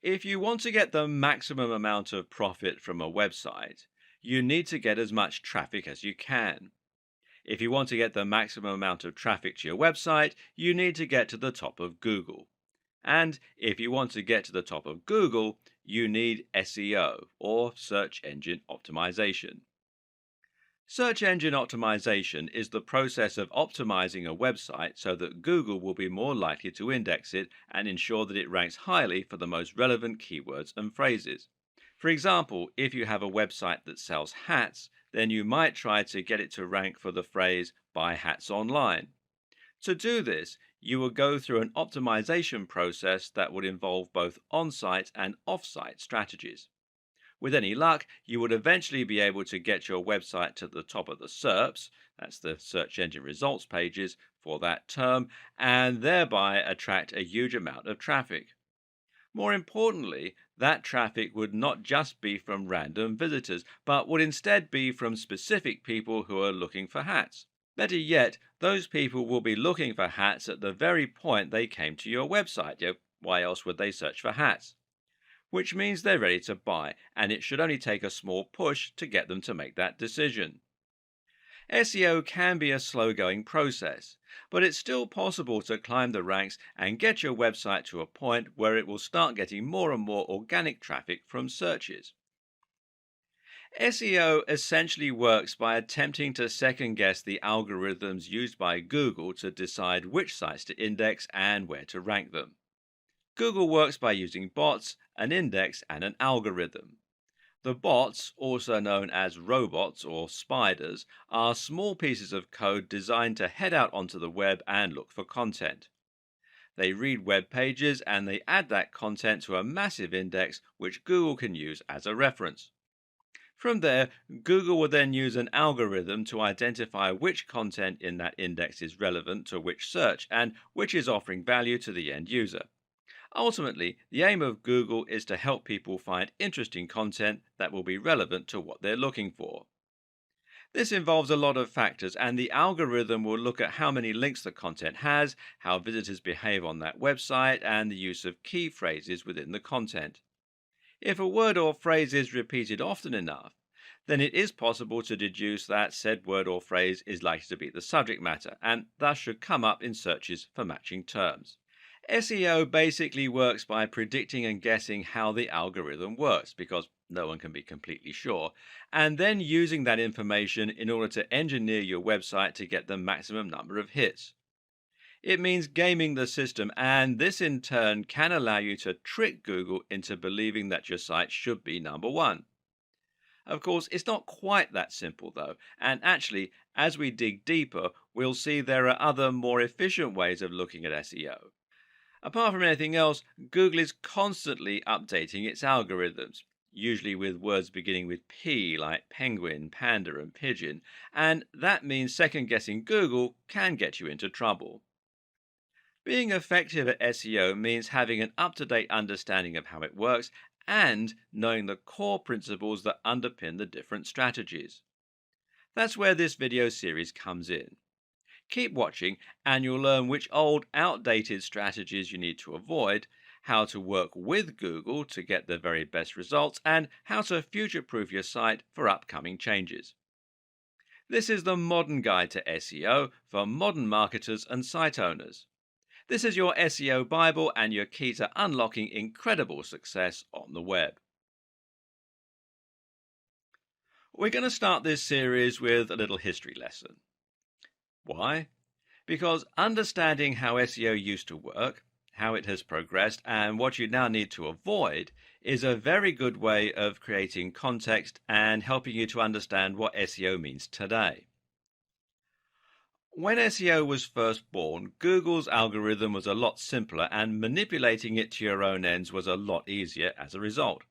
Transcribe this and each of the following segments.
If you want to get the maximum amount of profit from a website, you need to get as much traffic as you can. If you want to get the maximum amount of traffic to your website, you need to get to the top of Google. And if you want to get to the top of Google, you need SEO, or search engine optimization. Search engine optimization is the process of optimizing a website so that Google will be more likely to index it and ensure that it ranks highly for the most relevant keywords and phrases. For example, if you have a website that sells hats, then you might try to get it to rank for the phrase "buy hats online." To do this, you will go through an optimization process that would involve both on-site and off-site strategies. With any luck, you would eventually be able to get your website to the top of the SERPs, that's the search engine results pages, for that term, and thereby attract a huge amount of traffic. More importantly, that traffic would not just be from random visitors, but would instead be from specific people who are looking for hats. Better yet, those people will be looking for hats at the very point they came to your website. Why else would they search for hats? Which means they're ready to buy, and it should only take a small push to get them to make that decision. SEO can be a slow-going process, but it's still possible to climb the ranks and get your website to a point where it will start getting more and more organic traffic from searches. SEO essentially works by attempting to second-guess the algorithms used by Google to decide which sites to index and where to rank them. Google works by using bots, an index, and an algorithm. The bots, also known as robots or spiders, are small pieces of code designed to head out onto the web and look for content. They read web pages and they add that content to a massive index which Google can use as a reference. From there, Google will then use an algorithm to identify which content in that index is relevant to which search and which is offering value to the end user. Ultimately, the aim of Google is to help people find interesting content that will be relevant to what they're looking for. This involves a lot of factors, and the algorithm will look at how many links the content has, how visitors behave on that website, and the use of key phrases within the content. If a word or phrase is repeated often enough, then it is possible to deduce that said word or phrase is likely to be the subject matter, and thus should come up in searches for matching terms. SEO basically works by predicting and guessing how the algorithm works, because no one can be completely sure, and then using that information in order to engineer your website to get the maximum number of hits. It means gaming the system, and this in turn can allow you to trick Google into believing that your site should be number one. Of course, it's not quite that simple though, and actually, as we dig deeper, we'll see there are other more efficient ways of looking at SEO. Apart from anything else, Google is constantly updating its algorithms, usually with words beginning with P like penguin, panda, and pigeon, and that means second-guessing Google can get you into trouble. Being effective at SEO means having an up-to-date understanding of how it works and knowing the core principles that underpin the different strategies. That's where this video series comes in. Keep watching and you'll learn which old, outdated strategies you need to avoid, how to work with Google to get the very best results, and how to future-proof your site for upcoming changes. This is the modern guide to SEO for modern marketers and site owners. This is your SEO Bible and your key to unlocking incredible success on the web. We're going to start this series with a little history lesson. Why? Because understanding how SEO used to work, how it has progressed, and what you now need to avoid is a very good way of creating context and helping you to understand what SEO means today. When SEO was first born, Google's algorithm was a lot simpler and manipulating it to your own ends was a lot easier as a result.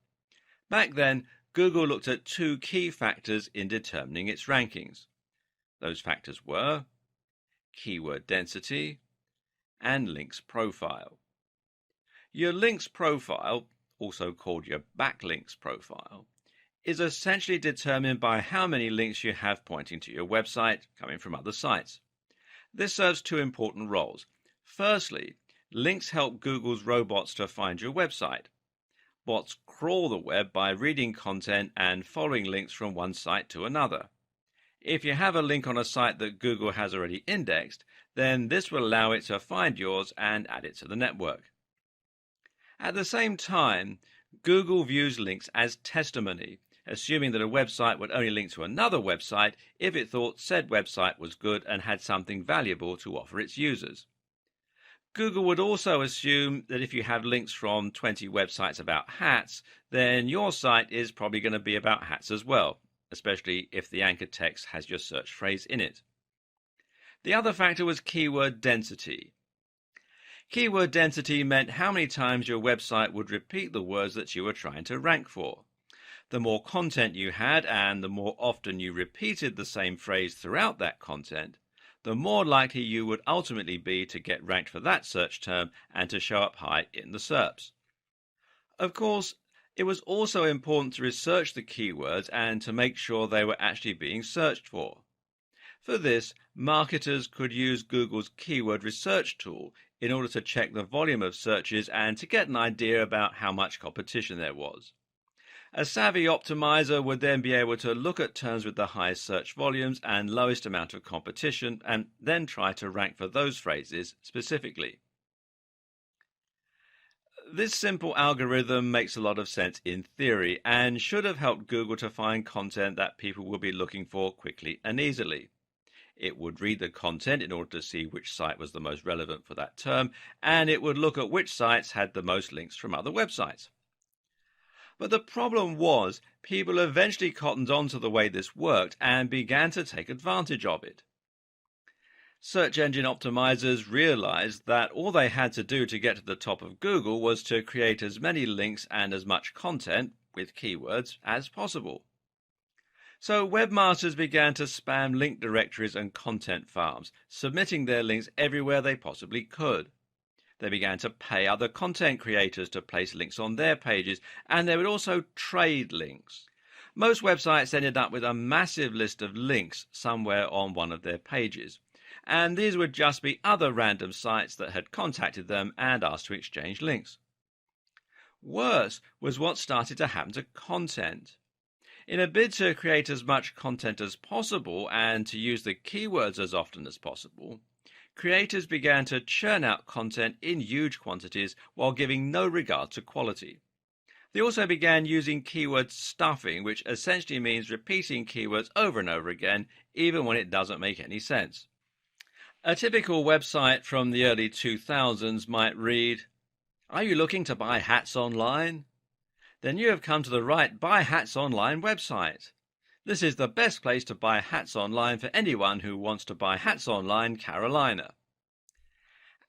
Back then, Google looked at two key factors in determining its rankings. Those factors were keyword density and links profile. Your links profile, also called your backlinks profile, is essentially determined by how many links you have pointing to your website coming from other sites. This serves two important roles. Firstly, links help Google's robots to find your website. Bots crawl the web by reading content and following links from one site to another. If you have a link on a site that Google has already indexed, then this will allow it to find yours and add it to the network. At the same time, Google views links as testimony, assuming that a website would only link to another website if it thought said website was good and had something valuable to offer its users. Google would also assume that if you have links from 20 websites about hats, then your site is probably going to be about hats as well, especially if the anchor text has your search phrase in it. The other factor was keyword density. Keyword density meant how many times your website would repeat the words that you were trying to rank for. The more content you had and the more often you repeated the same phrase throughout that content, the more likely you would ultimately be to get ranked for that search term and to show up high in the SERPs. Of course, it was also important to research the keywords and to make sure they were actually being searched for. For this, marketers could use Google's keyword research tool in order to check the volume of searches and to get an idea about how much competition there was. A savvy optimizer would then be able to look at terms with the highest search volumes and lowest amount of competition and then try to rank for those phrases specifically. This simple algorithm makes a lot of sense in theory and should have helped Google to find content that people will be looking for quickly and easily. It would read the content in order to see which site was the most relevant for that term, and it would look at which sites had the most links from other websites. But the problem was, people eventually cottoned on to the way this worked and began to take advantage of it. Search engine optimizers realized that all they had to do to get to the top of Google was to create as many links and as much content, with keywords, as possible. So webmasters began to spam link directories and content farms, submitting their links everywhere they possibly could. They began to pay other content creators to place links on their pages, and they would also trade links. Most websites ended up with a massive list of links somewhere on one of their pages, and these would just be other random sites that had contacted them and asked to exchange links. Worse was what started to happen to content. In a bid to create as much content as possible and to use the keywords as often as possible, creators began to churn out content in huge quantities while giving no regard to quality. They also began using keyword stuffing, which essentially means repeating keywords over and over again, even when it doesn't make any sense. A typical website from the early 2000s might read, "Are you looking to buy hats online? Then you have come to the right Buy Hats Online website. This is the best place to buy hats online for anyone who wants to buy hats online, Carolina."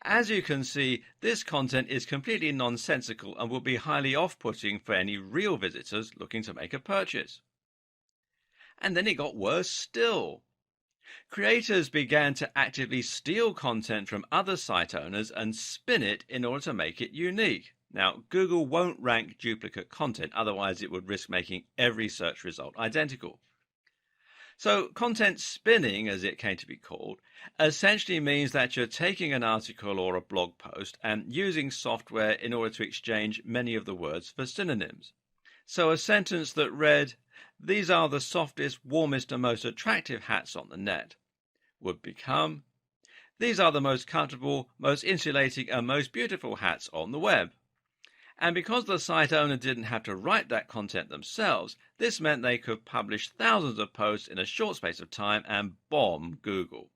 As you can see, this content is completely nonsensical and will be highly off-putting for any real visitors looking to make a purchase. And then it got worse still. Creators began to actively steal content from other site owners and spin it in order to make it unique. Now, Google won't rank duplicate content, otherwise it would risk making every search result identical. So content spinning, as it came to be called, essentially means that you're taking an article or a blog post and using software in order to exchange many of the words for synonyms. So a sentence that read, "These are the softest, warmest and most attractive hats on the net," would become, "These are the most comfortable, most insulating and most beautiful hats on the web." And because the site owner didn't have to write that content themselves, this meant they could publish thousands of posts in a short space of time and bomb Google.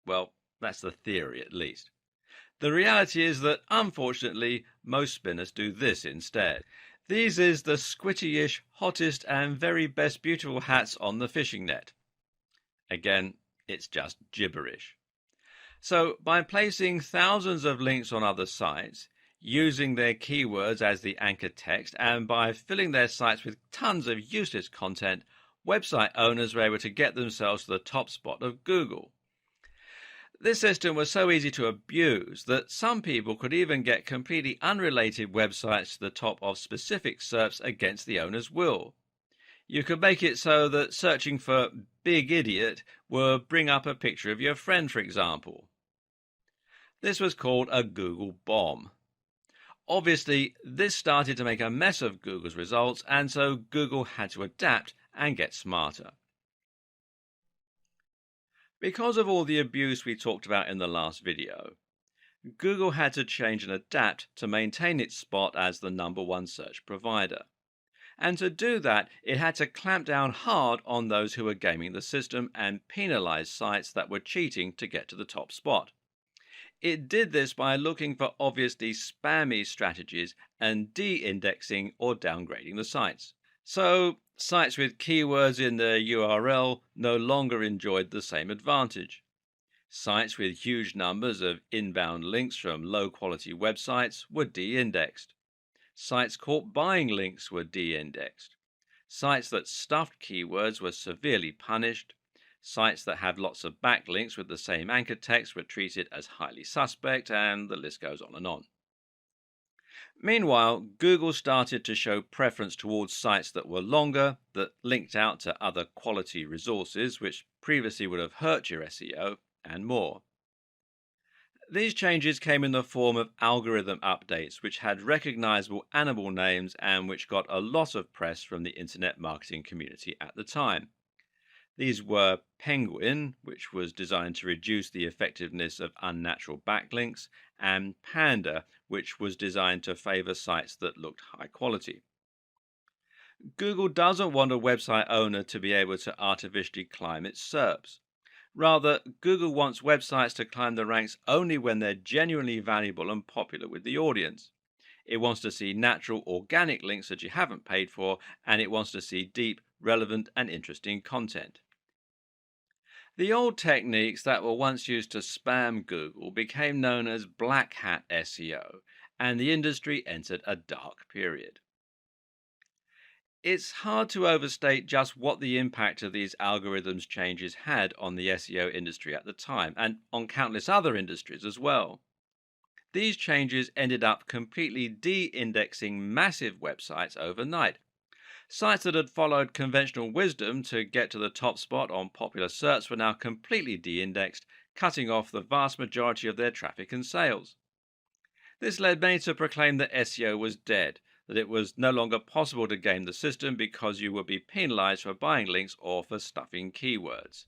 Well, that's the theory at least. The reality is that, unfortunately, most spinners do this instead. These is the squitty-ish, hottest and very best beautiful hats on the fishing net. Again, it's just gibberish. So, by placing thousands of links on other sites, using their keywords as the anchor text, and by filling their sites with tons of useless content, website owners were able to get themselves to the top spot of Google. This system was so easy to abuse that some people could even get completely unrelated websites to the top of specific SERPs against the owner's will. You could make it so that searching for Big Idiot would bring up a picture of your friend, for example. This was called a Google bomb. Obviously, this started to make a mess of Google's results, and so Google had to adapt and get smarter. Because of all the abuse we talked about in the last video, Google had to change and adapt to maintain its spot as the #1 search provider. And to do that, it had to clamp down hard on those who were gaming the system and penalize sites that were cheating to get to the top spot. It did this by looking for obviously spammy strategies and de-indexing or downgrading the sites. So, sites with keywords in their URL no longer enjoyed the same advantage. Sites with huge numbers of inbound links from low-quality websites were de-indexed. Sites caught buying links were de-indexed. Sites that stuffed keywords were severely punished. Sites that had lots of backlinks with the same anchor text were treated as highly suspect, and the list goes on and on. Meanwhile, Google started to show preference towards sites that were longer, that linked out to other quality resources which previously would have hurt your SEO, and more. These changes came in the form of algorithm updates which had recognizable animal names and which got a lot of press from the internet marketing community at the time. These were Penguin, which was designed to reduce the effectiveness of unnatural backlinks, and Panda, which was designed to favor sites that looked high quality. Google doesn't want a website owner to be able to artificially climb its SERPs. Rather, Google wants websites to climb the ranks only when they're genuinely valuable and popular with the audience. It wants to see natural, organic links that you haven't paid for, and it wants to see deep, relevant, and interesting content. The old techniques that were once used to spam Google became known as black hat SEO, and the industry entered a dark period. It's hard to overstate just what the impact of these algorithms changes had on the SEO industry at the time, and on countless other industries as well. These changes ended up completely de-indexing massive websites overnight. Sites that had followed conventional wisdom to get to the top spot on popular search were now completely de-indexed, cutting off the vast majority of their traffic and sales. This led many to proclaim that SEO was dead, that it was no longer possible to game the system because you would be penalized for buying links or for stuffing keywords.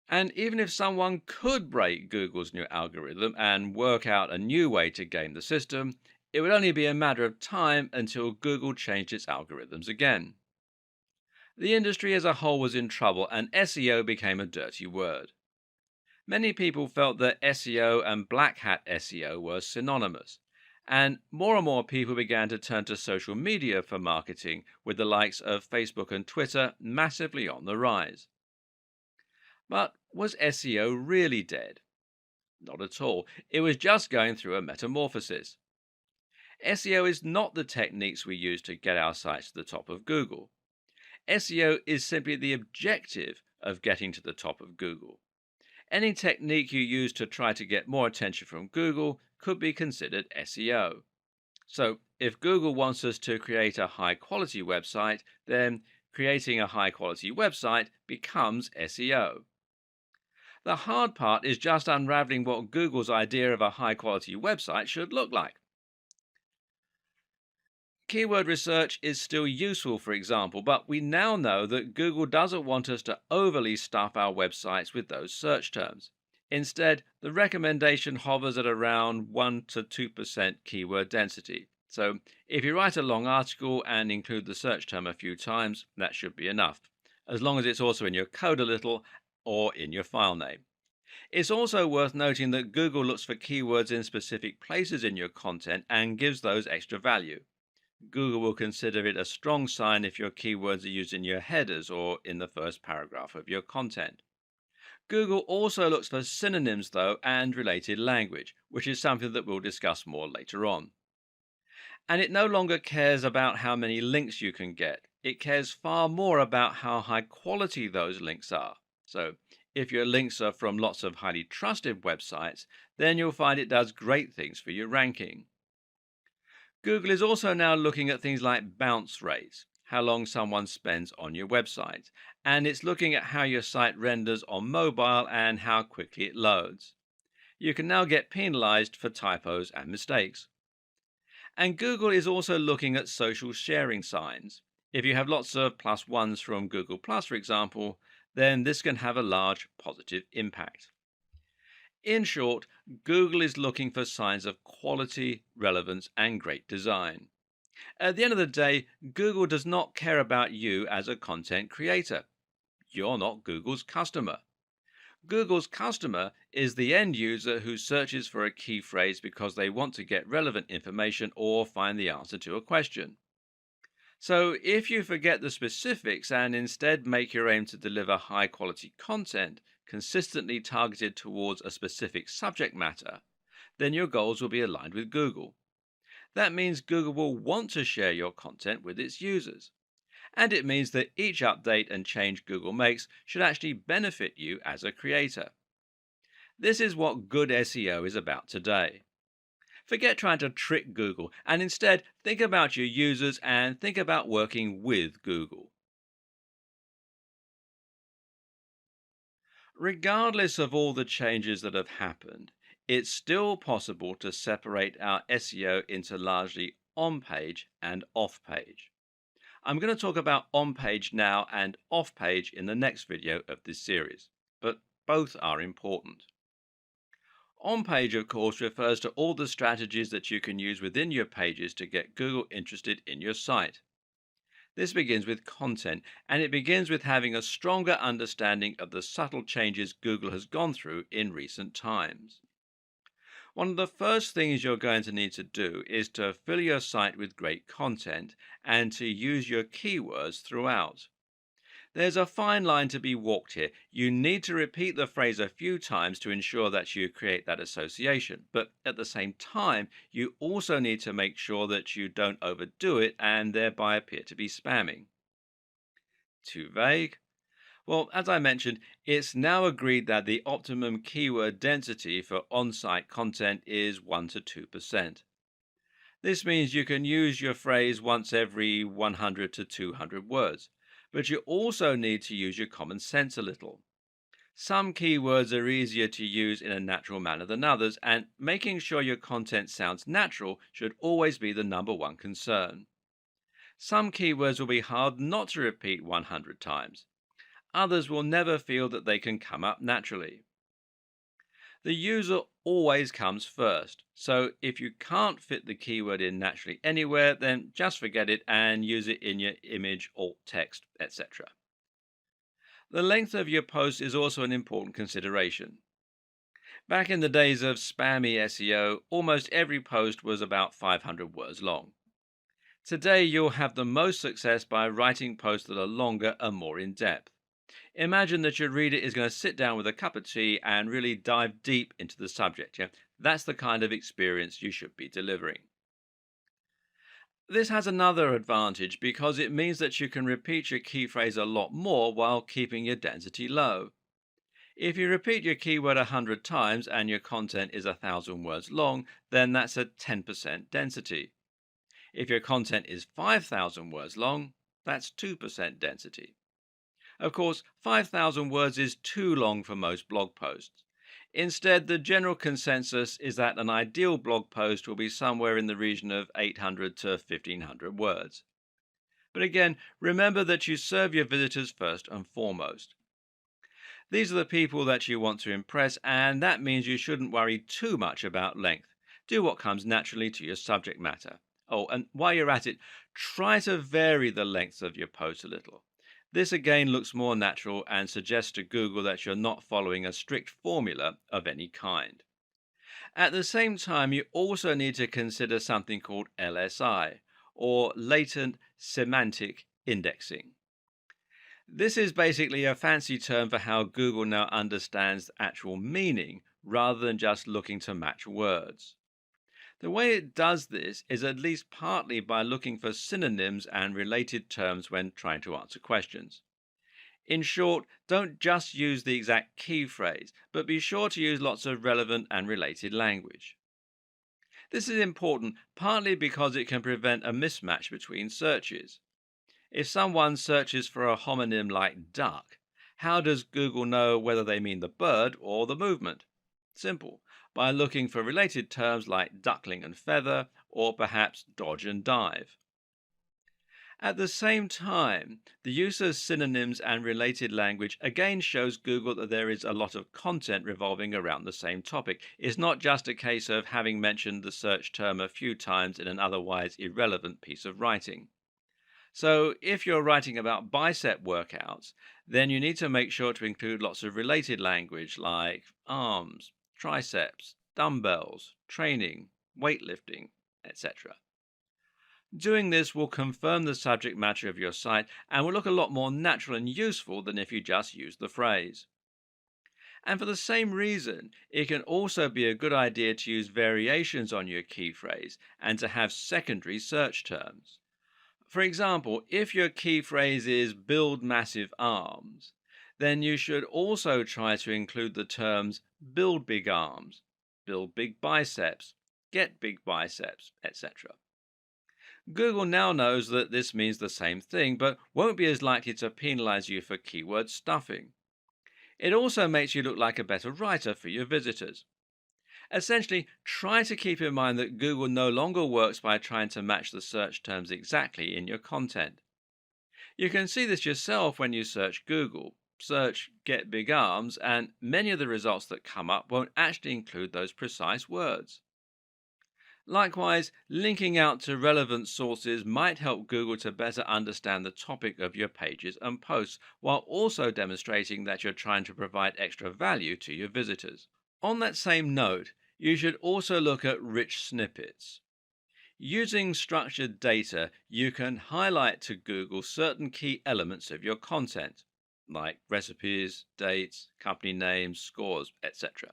And even if someone could break Google's new algorithm and work out a new way to game the system, it would only be a matter of time until Google changed its algorithms again. The industry as a whole was in trouble, and SEO became a dirty word. Many people felt that SEO and black hat SEO were synonymous, and more people began to turn to social media for marketing, with the likes of Facebook and Twitter massively on the rise. But was SEO really dead? Not at all. It was just going through a metamorphosis. SEO is not the techniques we use to get our sites to the top of Google. SEO is simply the objective of getting to the top of Google. Any technique you use to try to get more attention from Google could be considered SEO. So, if Google wants us to create a high-quality website, then creating a high-quality website becomes SEO. The hard part is just unraveling what Google's idea of a high-quality website should look like. Keyword research is still useful, for example, but we now know that Google doesn't want us to overly stuff our websites with those search terms. Instead, the recommendation hovers at around 1 to 2% keyword density. So, if you write a long article and include the search term a few times, that should be enough, as long as it's also in your code a little or in your file name. It's also worth noting that Google looks for keywords in specific places in your content and gives those extra value. Google will consider it a strong sign if your keywords are used in your headers or in the first paragraph of your content. Google also looks for synonyms, though, and related language, which is something that we'll discuss more later on. And it no longer cares about how many links you can get. It cares far more about how high quality those links are. So, if your links are from lots of highly trusted websites, then you'll find it does great things for your ranking. Google is also now looking at things like bounce rates, how long someone spends on your website, and it's looking at how your site renders on mobile and how quickly it loads. You can now get penalized for typos and mistakes. And Google is also looking at social sharing signs. If you have lots of plus ones from Google Plus, for example, then this can have a large positive impact. In short, Google is looking for signs of quality, relevance, and great design. At the end of the day, Google does not care about you as a content creator. You're not Google's customer. Google's customer is the end user who searches for a key phrase because they want to get relevant information or find the answer to a question. So, if you forget the specifics and instead make your aim to deliver high quality content consistently targeted towards a specific subject matter, then your goals will be aligned with Google. That means Google will want to share your content with its users. And it means that each update and change Google makes should actually benefit you as a creator. This is what good SEO is about today. Forget trying to trick Google and instead think about your users and think about working with Google. Regardless of all the changes that have happened, it's still possible to separate our SEO into largely on page and off page. I'm going to talk about on page now and off page in the next video of this series, but both are important. On page, of course, refers to all the strategies that you can use within your pages to get Google interested in your site. This begins with content, and it begins with having a stronger understanding of the subtle changes Google has gone through in recent times. One of the first things you're going to need to do is to fill your site with great content and to use your keywords throughout. There's a fine line to be walked here. You need to repeat the phrase a few times to ensure that you create that association, but at the same time, you also need to make sure that you don't overdo it and thereby appear to be spamming. Too vague? Well, as I mentioned, it's now agreed that the optimum keyword density for on site content is 1 to 2%. This means you can use your phrase once every 100 to 200 words, but you also need to use your common sense a little. Some keywords are easier to use in a natural manner than others, and making sure your content sounds natural should always be the number one concern. Some keywords will be hard not to repeat 100 times. Others will never feel that they can come up naturally. The user always comes first, so if you can't fit the keyword in naturally anywhere, then just forget it and use it in your image, alt text, etc. The length of your post is also an important consideration. Back in the days of spammy SEO, almost every post was about 500 words long. Today, you'll have the most success by writing posts that are longer and more in depth. Imagine that your reader is going to sit down with a cup of tea and really dive deep into the subject. Yeah? That's the kind of experience you should be delivering. This has another advantage because it means that you can repeat your key phrase a lot more while keeping your density low. If you repeat your keyword 100 times and your content is 1,000 words long, then that's a 10% density. If your content is 5,000 words long, that's 2% density. Of course, 5,000 words is too long for most blog posts. Instead, the general consensus is that an ideal blog post will be somewhere in the region of 800 to 1,500 words. But again, remember that you serve your visitors first and foremost. These are the people that you want to impress, and that means you shouldn't worry too much about length. Do what comes naturally to your subject matter. Oh, and while you're at it, try to vary the length of your post a little. This again looks more natural and suggests to Google that you're not following a strict formula of any kind. At the same time, you also need to consider something called LSI, or latent semantic indexing. This is basically a fancy term for how Google now understands actual meaning rather than just looking to match words. The way it does this is at least partly by looking for synonyms and related terms when trying to answer questions. In short, don't just use the exact key phrase, but be sure to use lots of relevant and related language. This is important partly because it can prevent a mismatch between searches. If someone searches for a homonym like duck, how does Google know whether they mean the bird or the movement? Simple. By looking for related terms like duckling and feather, or perhaps dodge and dive. At the same time, the use of synonyms and related language again shows Google that there is a lot of content revolving around the same topic. It's not just a case of having mentioned the search term a few times in an otherwise irrelevant piece of writing. So, if you're writing about bicep workouts, then you need to make sure to include lots of related language like arms, triceps, dumbbells, training, weightlifting, etc. Doing this will confirm the subject matter of your site and will look a lot more natural and useful than if you just use the phrase. And for the same reason, it can also be a good idea to use variations on your key phrase and to have secondary search terms. For example, if your key phrase is build massive arms, then you should also try to include the terms build big arms, build big biceps, get big biceps, etc. Google now knows that this means the same thing, but won't be as likely to penalize you for keyword stuffing. It also makes you look like a better writer for your visitors. Essentially, try to keep in mind that Google no longer works by trying to match the search terms exactly in your content. You can see this yourself when you search Google. Search get big arms, and many of the results that come up won't actually include those precise words. Likewise, linking out to relevant sources might help Google to better understand the topic of your pages and posts, while also demonstrating that you're trying to provide extra value to your visitors. On that same note, you should also look at rich snippets. Using structured data, you can highlight to Google certain key elements of your content, like recipes, dates, company names, scores, etc.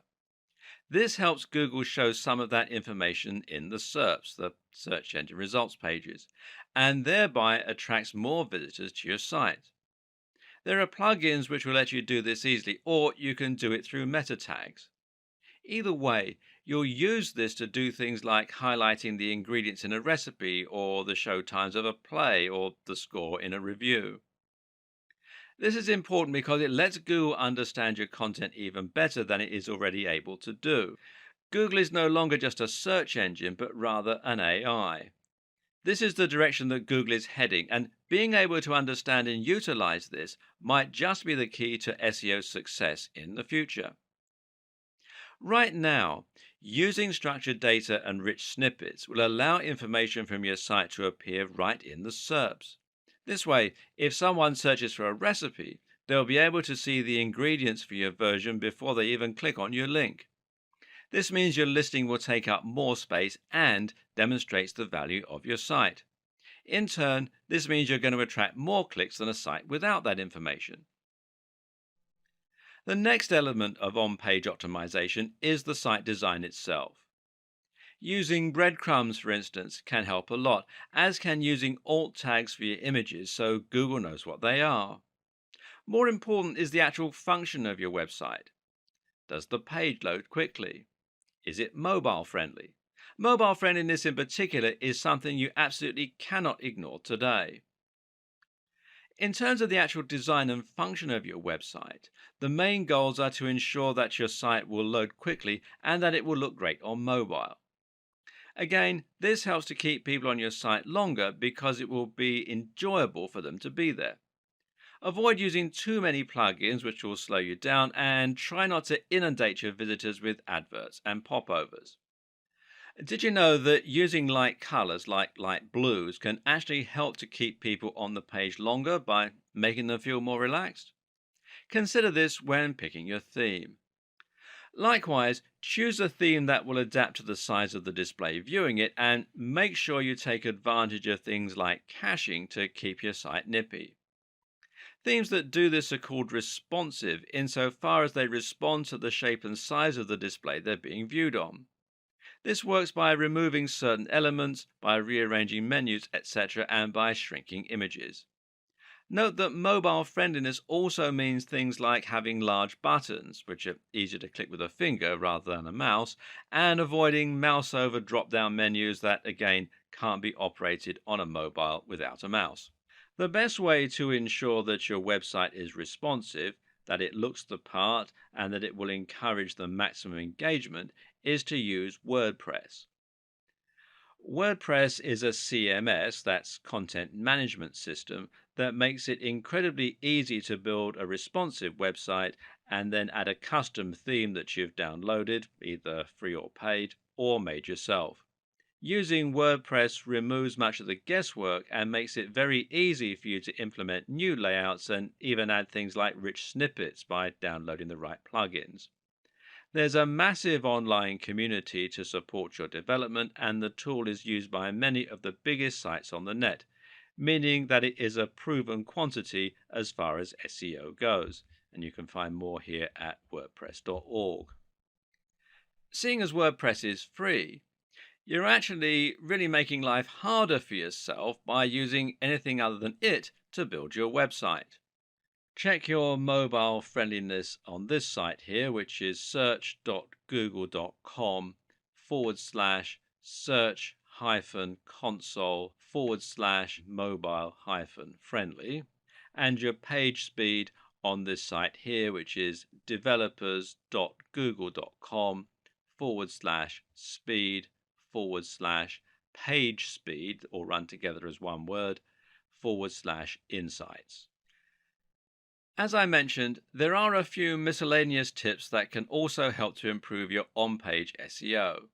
This helps Google show some of that information in the SERPs, the search engine results pages, and thereby attracts more visitors to your site. There are plugins which will let you do this easily, or you can do it through meta tags. Either way, you'll use this to do things like highlighting the ingredients in a recipe, or the show times of a play, or the score in a review. This is important because it lets Google understand your content even better than it is already able to do. Google is no longer just a search engine, but rather an AI. This is the direction that Google is heading, and being able to understand and utilize this might just be the key to SEO success in the future. Right now, using structured data and rich snippets will allow information from your site to appear right in the SERPs. This way, if someone searches for a recipe, they'll be able to see the ingredients for your version before they even click on your link. This means your listing will take up more space and demonstrates the value of your site. In turn, this means you're going to attract more clicks than a site without that information. The next element of on-page optimization is the site design itself. Using breadcrumbs, for instance, can help a lot, as can using alt tags for your images so Google knows what they are. More important is the actual function of your website. Does the page load quickly? Is it mobile friendly? Mobile friendliness in particular is something you absolutely cannot ignore today. In terms of the actual design and function of your website, the main goals are to ensure that your site will load quickly and that it will look great on mobile. Again, this helps to keep people on your site longer because it will be enjoyable for them to be there. Avoid using too many plugins which will slow you down, and try not to inundate your visitors with adverts and popovers. Did you know that using light colors like light blues can actually help to keep people on the page longer by making them feel more relaxed? Consider this when picking your theme. Likewise, choose a theme that will adapt to the size of the display viewing it, and make sure you take advantage of things like caching to keep your site nippy. Themes that do this are called responsive insofar as they respond to the shape and size of the display they're being viewed on. This works by removing certain elements, by rearranging menus, etc., and by shrinking images. Note that mobile friendliness also means things like having large buttons, which are easier to click with a finger rather than a mouse, and avoiding mouse over drop down menus that, again, can't be operated on a mobile without a mouse. The best way to ensure that your website is responsive, that it looks the part, and that it will encourage the maximum engagement is to use WordPress. WordPress is a CMS, that's content management system, that makes it incredibly easy to build a responsive website and then add a custom theme that you've downloaded, either free or paid, or made yourself. Using WordPress removes much of the guesswork and makes it very easy for you to implement new layouts and even add things like rich snippets by downloading the right plugins. There's a massive online community to support your development, and the tool is used by many of the biggest sites on the net, meaning that it is a proven quantity as far as SEO goes. And you can find more here at WordPress.org. Seeing as WordPress is free, you're actually really making life harder for yourself by using anything other than it to build your website. Check your mobile friendliness on this site here, which is search.google.com/search console /mobile friendly, and your page speed on this site here, which is developers.google.com /speed page speed, or run together as one word, /insights. As I mentioned, there are a few miscellaneous tips that can also help to improve your on-page SEO.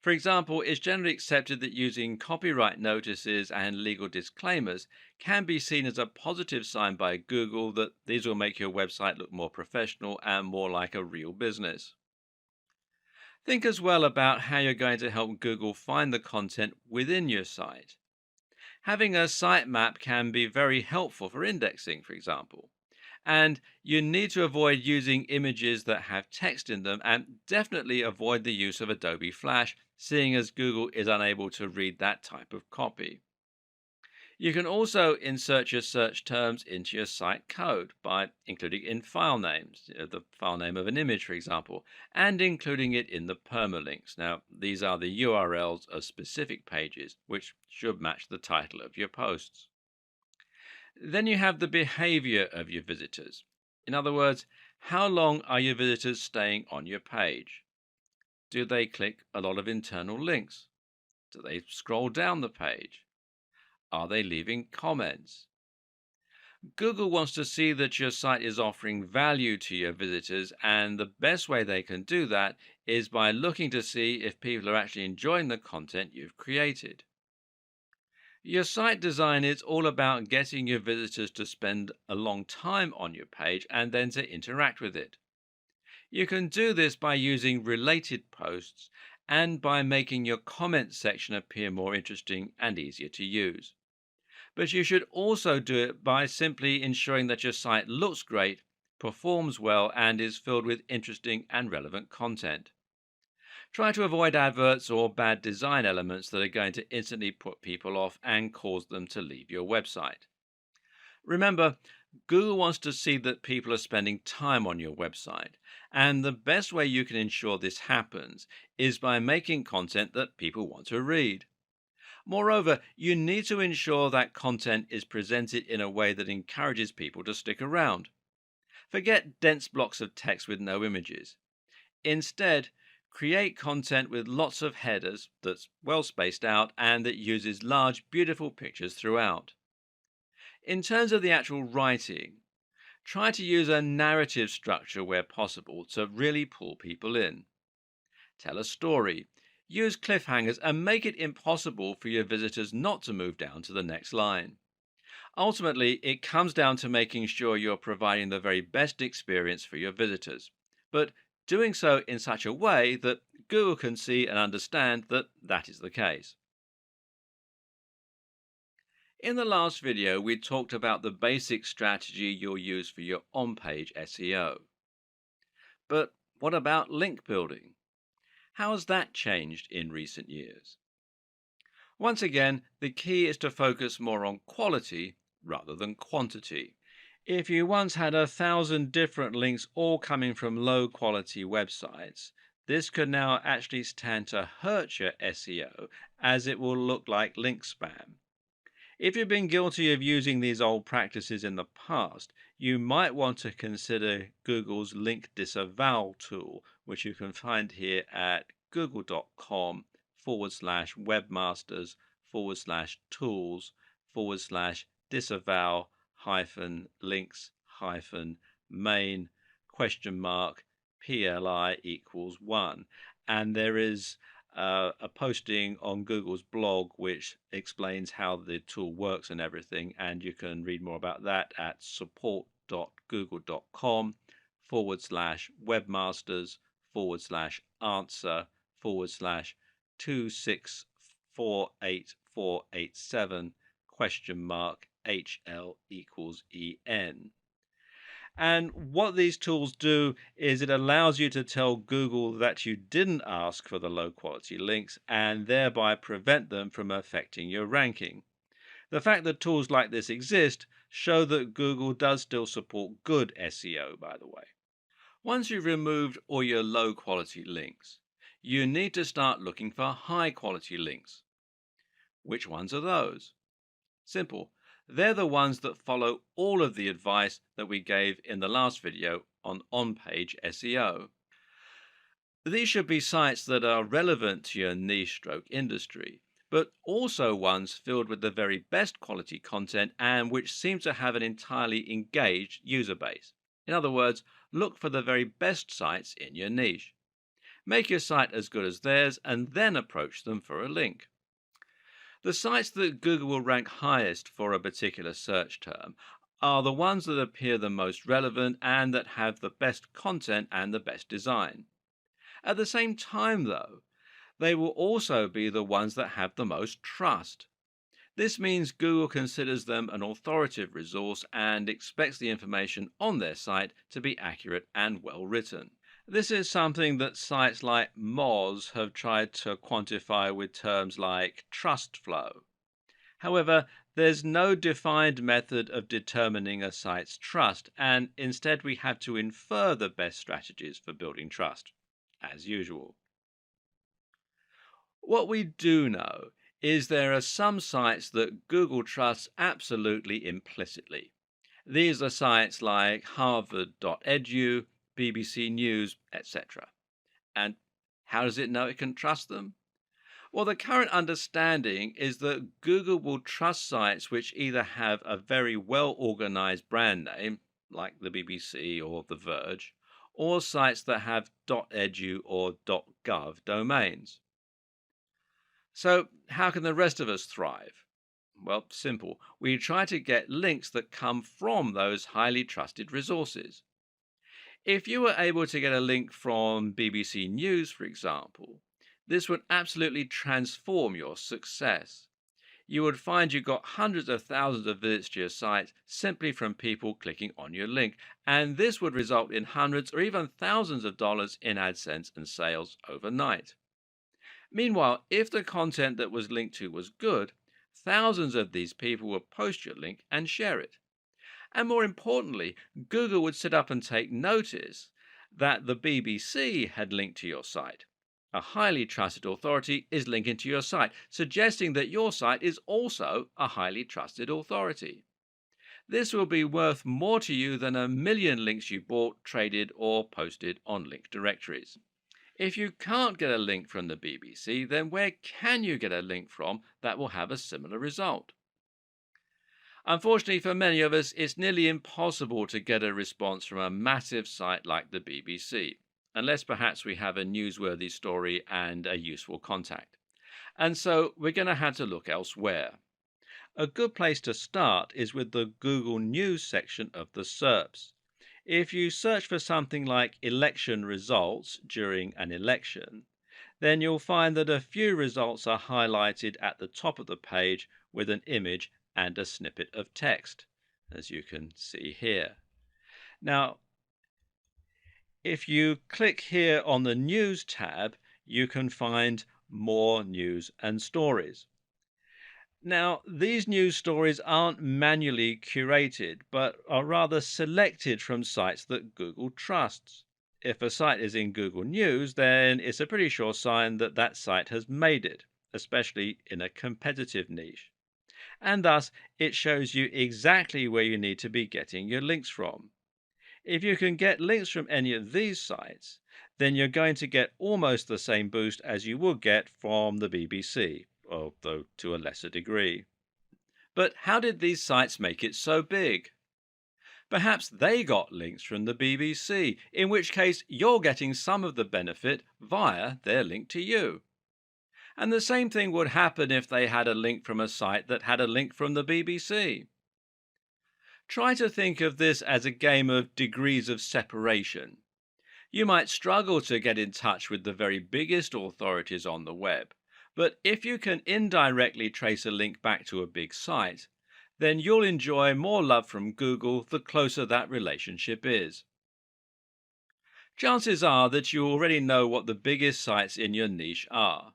For example, it's generally accepted that using copyright notices and legal disclaimers can be seen as a positive sign by Google that these will make your website look more professional and more like a real business. Think as well about how you're going to help Google find the content within your site. Having a sitemap can be very helpful for indexing, for example. And you need to avoid using images that have text in them, and definitely avoid the use of Adobe Flash, seeing as Google is unable to read that type of copy. You can also insert your search terms into your site code by including in file names, the file name of an image, for example, and including it in the permalinks. Now, these are the URLs of specific pages, which should match the title of your posts. Then you have the behavior of your visitors. In other words, how long are your visitors staying on your page? Do they click a lot of internal links? Do they scroll down the page? Are they leaving comments? Google wants to see that your site is offering value to your visitors, and the best way they can do that is by looking to see if people are actually enjoying the content you've created. Your site design is all about getting your visitors to spend a long time on your page and then to interact with it. You can do this by using related posts and by making your comment section appear more interesting and easier to use. But you should also do it by simply ensuring that your site looks great, performs well, and is filled with interesting and relevant content. Try to avoid adverts or bad design elements that are going to instantly put people off and cause them to leave your website. Remember, Google wants to see that people are spending time on your website, and the best way you can ensure this happens is by making content that people want to read. Moreover, you need to ensure that content is presented in a way that encourages people to stick around. Forget dense blocks of text with no images. Instead, create content with lots of headers that's well spaced out and that uses large, beautiful pictures throughout. In terms of the actual writing, try to use a narrative structure where possible to really pull people in. Tell a story. Use cliffhangers and make it impossible for your visitors not to move down to the next line. Ultimately, it comes down to making sure you're providing the very best experience for your visitors, but doing so in such a way that Google can see and understand that that is the case. In the last video, we talked about the basic strategy you'll use for your on-page SEO. But what about link building? How has that changed in recent years? Once again, the key is to focus more on quality rather than quantity. If you once had 1,000 different links all coming from low quality websites, this could now actually stand to hurt your SEO, as it will look like link spam. If you've been guilty of using these old practices in the past, you might want to consider Google's link disavow tool, which you can find here at google.com /webmasters/tools/links-main?1. And there is a posting on Google's blog which explains how the tool works and everything, and you can read more about that at support.google.com/webmasters/answer/2648487?HL=EN. And what these tools do is it allows you to tell Google that you didn't ask for the low quality links and thereby prevent them from affecting your ranking. The fact that tools like this exist show that Google does still support good SEO, by the way. Once you've removed all your low quality links, you need to start looking for high quality links. Which ones are those? Simple. They're the ones that follow all of the advice that we gave in the last video on on-page SEO. These should be sites that are relevant to your niche stroke industry, but also ones filled with the very best quality content and which seem to have an entirely engaged user base. In other words, look for the very best sites in your niche. Make your site as good as theirs and then approach them for a link. The sites that Google will rank highest for a particular search term are the ones that appear the most relevant and that have the best content and the best design. At the same time, though, they will also be the ones that have the most trust. This means Google considers them an authoritative resource and expects the information on their site to be accurate and well written. This is something that sites like Moz have tried to quantify with terms like trust flow. However, there's no defined method of determining a site's trust, and instead we have to infer the best strategies for building trust, as usual. What we do know is there are some sites that Google trusts absolutely implicitly. These are sites like harvard.edu, BBC News, etc. And how does it know it can trust them? Well, the current understanding is that Google will trust sites which either have a very well organized brand name, like the BBC or The Verge, or sites that have .edu or .gov domains. So, how can the rest of us thrive? Well, simple. We try to get links that come from those highly trusted resources. If you were able to get a link from BBC News, for example, this would absolutely transform your success. You would find you got hundreds of thousands of visits to your site simply from people clicking on your link, and this would result in hundreds or even thousands of dollars in AdSense and sales overnight. Meanwhile, if the content that was linked to was good, thousands of these people would post your link and share it. And more importantly, Google would sit up and take notice that the BBC had linked to your site. A highly trusted authority is linking to your site, suggesting that your site is also a highly trusted authority. This will be worth more to you than 1,000,000 links you bought, traded, or posted on link directories. If you can't get a link from the BBC, then where can you get a link from that will have a similar result? Unfortunately for many of us, it's nearly impossible to get a response from a massive site like the BBC, unless perhaps we have a newsworthy story and a useful contact. And so we're going to have to look elsewhere. A good place to start is with the Google News section of the SERPs. If you search for something like election results during an election, then you'll find that a few results are highlighted at the top of the page with an image and a snippet of text, as you can see here. Now, if you click here on the News tab, you can find more news and stories. Now, these news stories aren't manually curated, but are rather selected from sites that Google trusts. If a site is in Google News, then it's a pretty sure sign that that site has made it, especially in a competitive niche. And thus, it shows you exactly where you need to be getting your links from. If you can get links from any of these sites, then you're going to get almost the same boost as you would get from the BBC, although to a lesser degree. But how did these sites make it so big? Perhaps they got links from the BBC, in which case you're getting some of the benefit via their link to you. And the same thing would happen if they had a link from a site that had a link from the BBC. Try to think of this as a game of degrees of separation. You might struggle to get in touch with the very biggest authorities on the web, but if you can indirectly trace a link back to a big site, then you'll enjoy more love from Google the closer that relationship is. Chances are that you already know what the biggest sites in your niche are.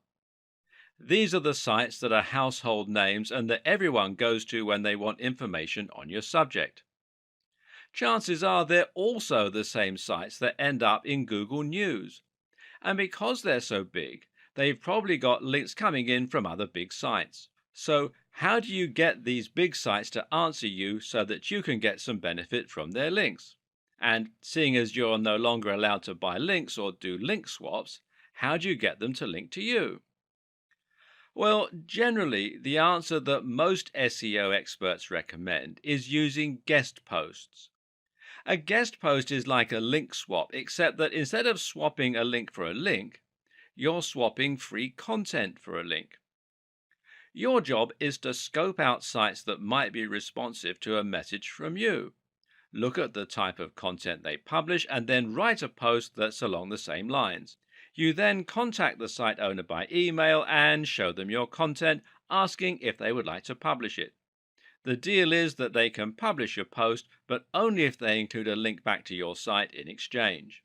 These are the sites that are household names and that everyone goes to when they want information on your subject. Chances are they're also the same sites that end up in Google News. And because they're so big, they've probably got links coming in from other big sites. So, how do you get these big sites to answer you so that you can get some benefit from their links? And seeing as you're no longer allowed to buy links or do link swaps, how do you get them to link to you? Well, generally, the answer that most SEO experts recommend is using guest posts. A guest post is like a link swap, except that instead of swapping a link for a link, you're swapping free content for a link. Your job is to scope out sites that might be responsive to a message from you. Look at the type of content they publish and then write a post that's along the same lines. You then contact the site owner by email and show them your content, asking if they would like to publish it. The deal is that they can publish your post, but only if they include a link back to your site in exchange.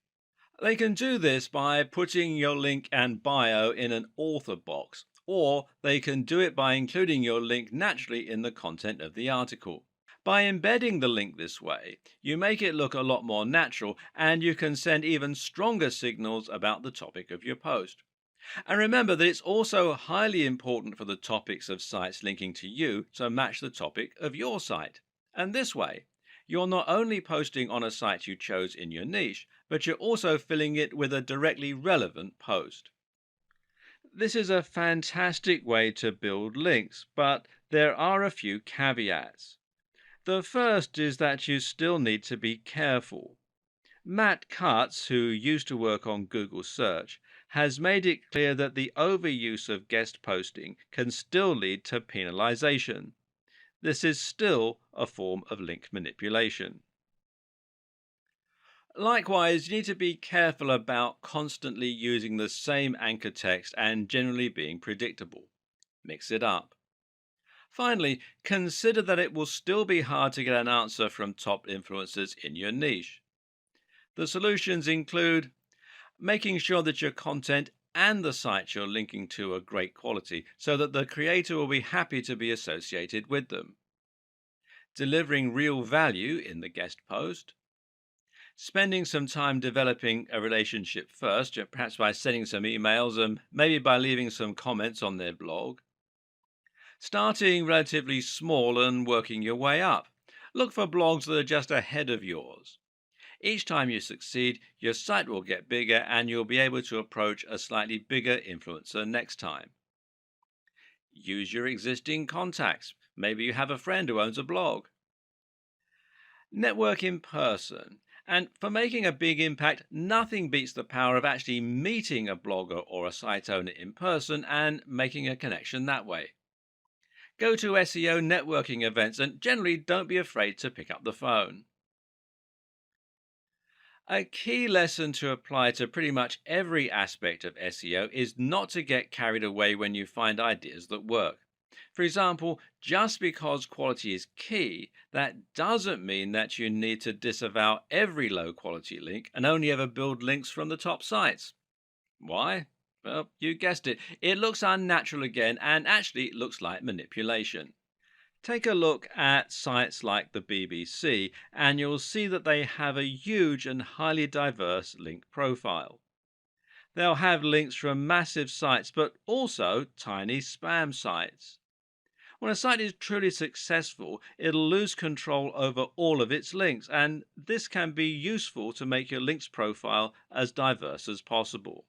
They can do this by putting your link and bio in an author box, or they can do it by including your link naturally in the content of the article. By embedding the link this way, you make it look a lot more natural and you can send even stronger signals about the topic of your post. And remember that it's also highly important for the topics of sites linking to you to match the topic of your site. And this way, you're not only posting on a site you chose in your niche, but you're also filling it with a directly relevant post. This is a fantastic way to build links, but there are a few caveats. The first is that you still need to be careful. Matt Cutts, who used to work on Google Search, has made it clear that the overuse of guest posting can still lead to penalization. This is still a form of link manipulation. Likewise, you need to be careful about constantly using the same anchor text and generally being predictable. Mix it up. Finally, consider that it will still be hard to get an answer from top influencers in your niche. The solutions include making sure that your content and the sites you're linking to are great quality so that the creator will be happy to be associated with them, delivering real value in the guest post, spending some time developing a relationship first, perhaps by sending some emails and maybe by leaving some comments on their blog, starting relatively small and working your way up. Look for blogs that are just ahead of yours. Each time you succeed, your site will get bigger and you'll be able to approach a slightly bigger influencer next time. Use your existing contacts. Maybe you have a friend who owns a blog. Network in person. And for making a big impact, nothing beats the power of actually meeting a blogger or a site owner in person and making a connection that way. Go to SEO networking events and generally don't be afraid to pick up the phone. A key lesson to apply to pretty much every aspect of SEO is not to get carried away when you find ideas that work. For example, just because quality is key, that doesn't mean that you need to disavow every low quality link and only ever build links from the top sites. Why? Well, you guessed it. It looks unnatural again and actually looks like manipulation. Take a look at sites like the BBC and you'll see that they have a huge and highly diverse link profile. They'll have links from massive sites but also tiny spam sites. When a site is truly successful, it'll lose control over all of its links, and this can be useful to make your links profile as diverse as possible.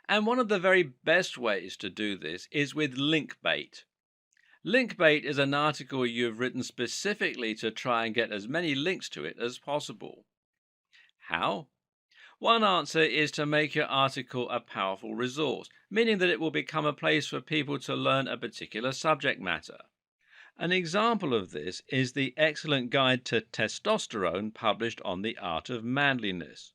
And one of the very best ways to do this is with link bait. Link bait is an article you've written specifically to try and get as many links to it as possible. How? One answer is to make your article a powerful resource, meaning that it will become a place for people to learn a particular subject matter. An example of this is the excellent guide to testosterone published on the art of manliness.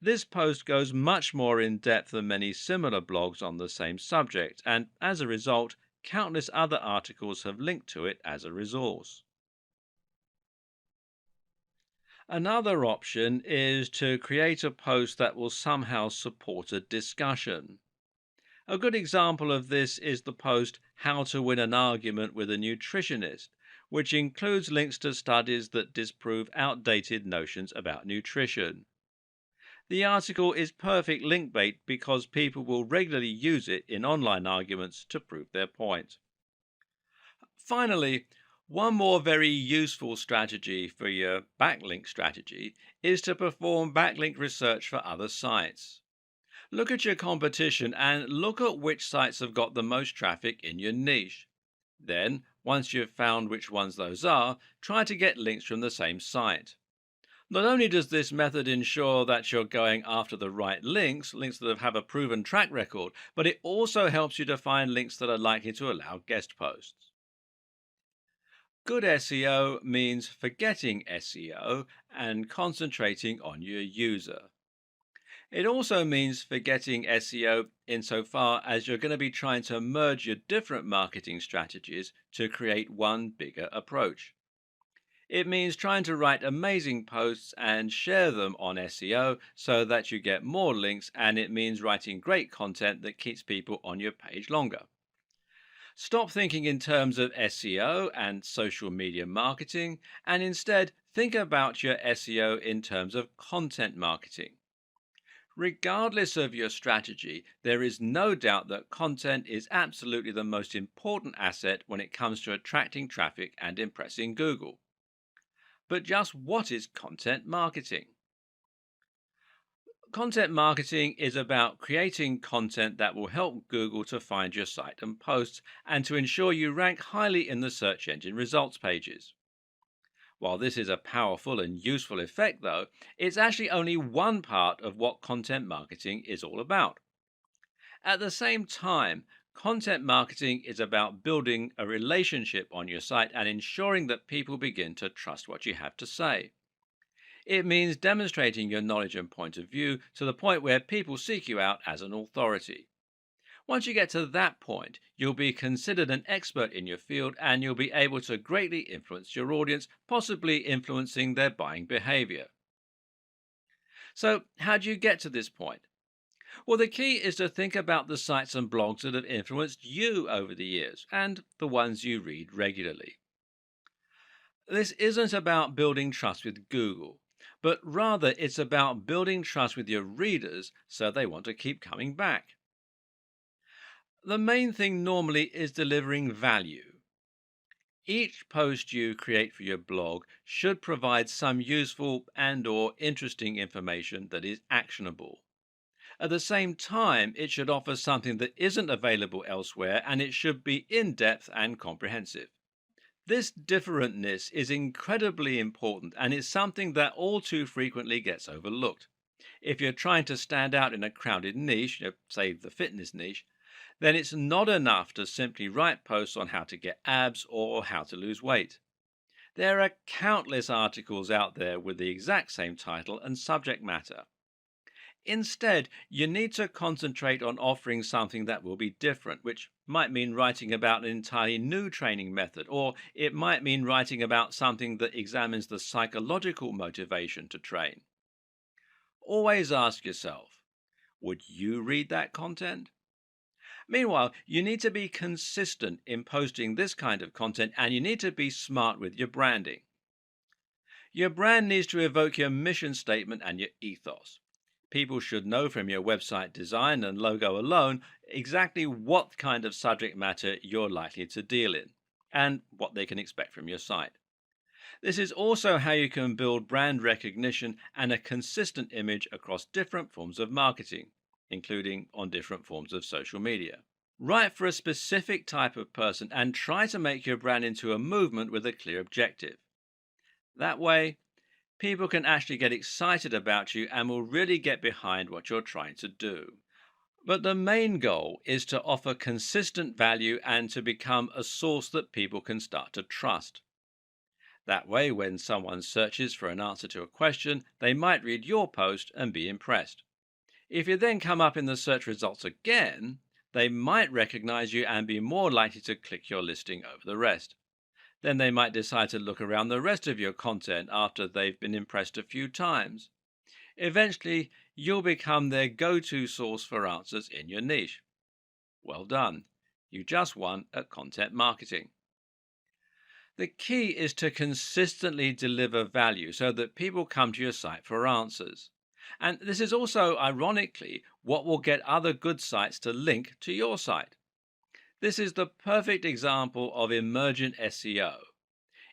This post goes much more in depth than many similar blogs on the same subject, and as a result, countless other articles have linked to it as a resource. Another option is to create a post that will somehow support a discussion. A good example of this is the post How to Win an Argument with a Nutritionist, which includes links to studies that disprove outdated notions about nutrition. The article is perfect link bait because people will regularly use it in online arguments to prove their point. Finally, one more very useful strategy for your backlink strategy is to perform backlink research for other sites. Look at your competition and look at which sites have got the most traffic in your niche. Then, once you've found which ones those are, try to get links from the same site. Not only does this method ensure that you're going after the right links that have a proven track record, but it also helps you to find links that are likely to allow guest posts. Good SEO means forgetting SEO and concentrating on your user. It also means forgetting SEO insofar as you're going to be trying to merge your different marketing strategies to create one bigger approach. It means trying to write amazing posts and share them on SEO so that you get more links, and it means writing great content that keeps people on your page longer. Stop thinking in terms of SEO and social media marketing, and instead think about your SEO in terms of content marketing. Regardless of your strategy, there is no doubt that content is absolutely the most important asset when it comes to attracting traffic and impressing Google. But just what is content marketing? Content marketing is about creating content that will help Google to find your site and posts and to ensure you rank highly in the search engine results pages. While this is a powerful and useful effect, though, it's actually only one part of what content marketing is all about. At the same time, content marketing is about building a relationship on your site and ensuring that people begin to trust what you have to say. It means demonstrating your knowledge and point of view to the point where people seek you out as an authority. Once you get to that point, you'll be considered an expert in your field and you'll be able to greatly influence your audience, possibly influencing their buying behavior. So, how do you get to this point? Well, the key is to think about the sites and blogs that have influenced you over the years and the ones you read regularly. This isn't about building trust with Google, but rather it's about building trust with your readers so they want to keep coming back. The main thing normally is delivering value. Each post you create for your blog should provide some useful and/or interesting information that is actionable. At the same time, it should offer something that isn't available elsewhere, and it should be in-depth and comprehensive. This differentness is incredibly important and is something that all too frequently gets overlooked. If you're trying to stand out in a crowded niche, say the fitness niche, then it's not enough to simply write posts on how to get abs or how to lose weight. There are countless articles out there with the exact same title and subject matter. Instead, you need to concentrate on offering something that will be different, which might mean writing about an entirely new training method, or it might mean writing about something that examines the psychological motivation to train. Always ask yourself, would you read that content? Meanwhile, you need to be consistent in posting this kind of content, and you need to be smart with your branding. Your brand needs to evoke your mission statement and your ethos. People should know from your website design and logo alone exactly what kind of subject matter you're likely to deal in and what they can expect from your site. This is also how you can build brand recognition and a consistent image across different forms of marketing, including on different forms of social media. Write for a specific type of person and try to make your brand into a movement with a clear objective. That way, people can actually get excited about you and will really get behind what you're trying to do. But the main goal is to offer consistent value and to become a source that people can start to trust. That way, when someone searches for an answer to a question, they might read your post and be impressed. If you then come up in the search results again, they might recognize you and be more likely to click your listing over the rest. Then they might decide to look around the rest of your content after they've been impressed a few times. Eventually, you'll become their go-to source for answers in your niche. Well done. You just won at content marketing. The key is to consistently deliver value so that people come to your site for answers. And this is also, ironically, what will get other good sites to link to your site. This is the perfect example of emergent SEO.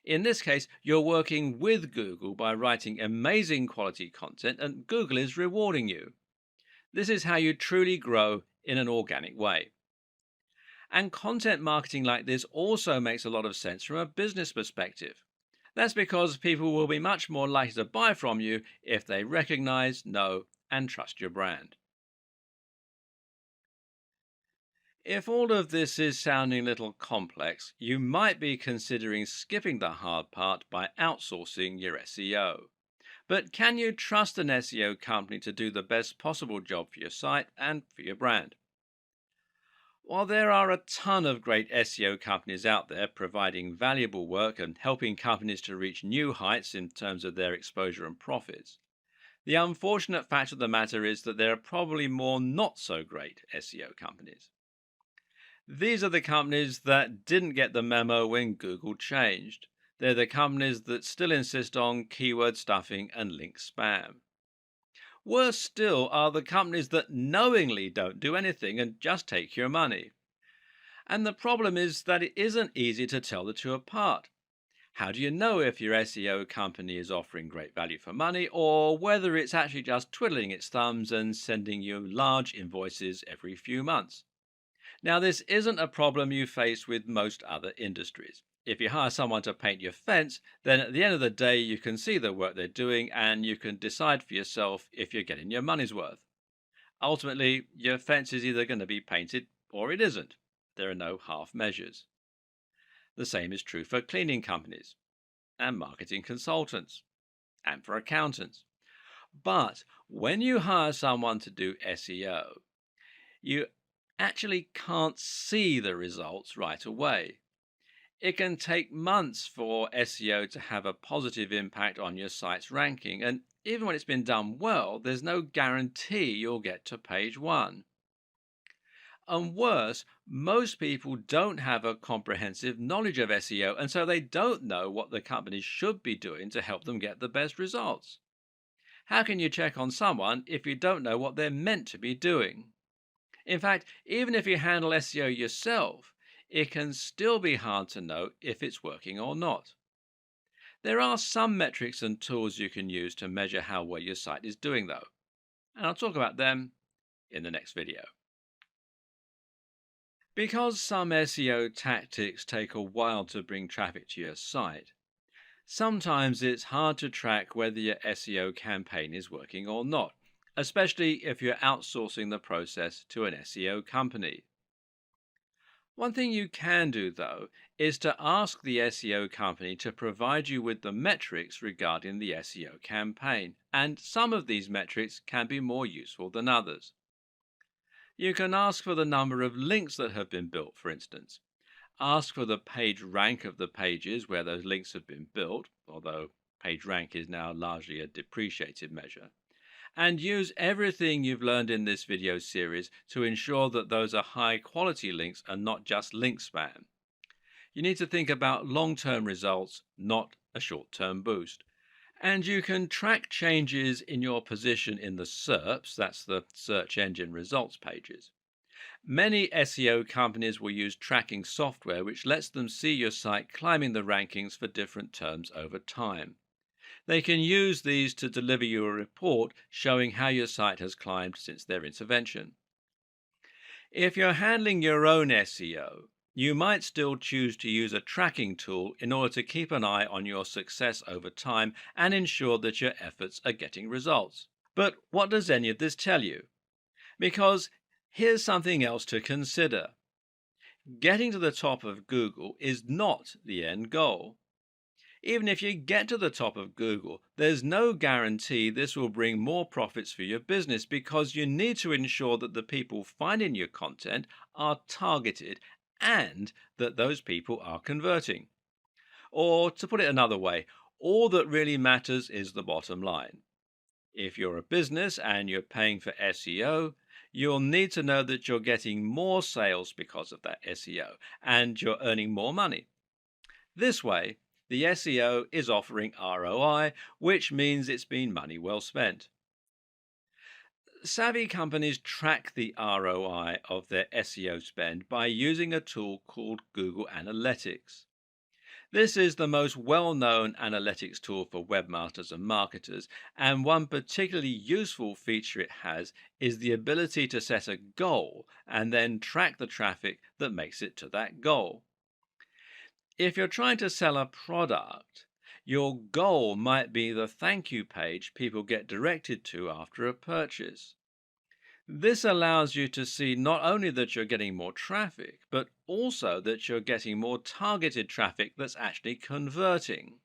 In this case, you're working with Google by writing amazing quality content, and Google is rewarding you. This is how you truly grow in an organic way. And content marketing like this also makes a lot of sense from a business perspective. That's because people will be much more likely to buy from you if they recognize, know, and trust your brand. If all of this is sounding a little complex, you might be considering skipping the hard part by outsourcing your SEO. But can you trust an SEO company to do the best possible job for your site and for your brand? While there are a ton of great SEO companies out there providing valuable work and helping companies to reach new heights in terms of their exposure and profits, the unfortunate fact of the matter is that there are probably more not so great SEO companies. These are the companies that didn't get the memo when Google changed. They're the companies that still insist on keyword stuffing and link spam. Worse still are the companies that knowingly don't do anything and just take your money. And the problem is that it isn't easy to tell the two apart. How do you know if your SEO company is offering great value for money or whether it's actually just twiddling its thumbs and sending you large invoices every few months? Now, this isn't a problem you face with most other industries. If you hire someone to paint your fence, then at the end of the day, you can see the work they're doing and you can decide for yourself if you're getting your money's worth. Ultimately, your fence is either going to be painted or it isn't. There are no half measures. The same is true for cleaning companies and marketing consultants and for accountants. But when you hire someone to do SEO, you actually can't see the results right away. It can take months for SEO to have a positive impact on your site's ranking, and even when it's been done well, there's no guarantee you'll get to page 1. And worse, most people don't have a comprehensive knowledge of SEO, and so they don't know what the companies should be doing to help them get the best results. How can you check on someone if you don't know what they're meant to be doing? In fact, even if you handle SEO yourself, it can still be hard to know if it's working or not. There are some metrics and tools you can use to measure how well your site is doing, though, and I'll talk about them in the next video. Because some SEO tactics take a while to bring traffic to your site, sometimes it's hard to track whether your SEO campaign is working or not, especially if you're outsourcing the process to an SEO company. One thing you can do, though, is to ask the SEO company to provide you with the metrics regarding the SEO campaign, and some of these metrics can be more useful than others. You can ask for the number of links that have been built, for instance. Ask for the page rank of the pages where those links have been built, although page rank is now largely a depreciated measure. And use everything you've learned in this video series to ensure that those are high quality links and not just link spam. You need to think about long-term results, not a short-term boost. And you can track changes in your position in the SERPs, that's the search engine results pages. Many SEO companies will use tracking software which lets them see your site climbing the rankings for different terms over time. They can use these to deliver you a report showing how your site has climbed since their intervention. If you're handling your own SEO, you might still choose to use a tracking tool in order to keep an eye on your success over time and ensure that your efforts are getting results. But what does any of this tell you? Because here's something else to consider. Getting to the top of Google is not the end goal. Even if you get to the top of Google, there's no guarantee this will bring more profits for your business because you need to ensure that the people finding your content are targeted and that those people are converting. Or to put it another way, all that really matters is the bottom line. If you're a business and you're paying for SEO, you'll need to know that you're getting more sales because of that SEO and you're earning more money. This way, the SEO is offering ROI, which means it's been money well spent. Savvy companies track the ROI of their SEO spend by using a tool called Google Analytics. This is the most well-known analytics tool for webmasters and marketers, and one particularly useful feature it has is the ability to set a goal and then track the traffic that makes it to that goal. If you're trying to sell a product, your goal might be the thank you page people get directed to after a purchase. This allows you to see not only that you're getting more traffic, but also that you're getting more targeted traffic that's actually converting.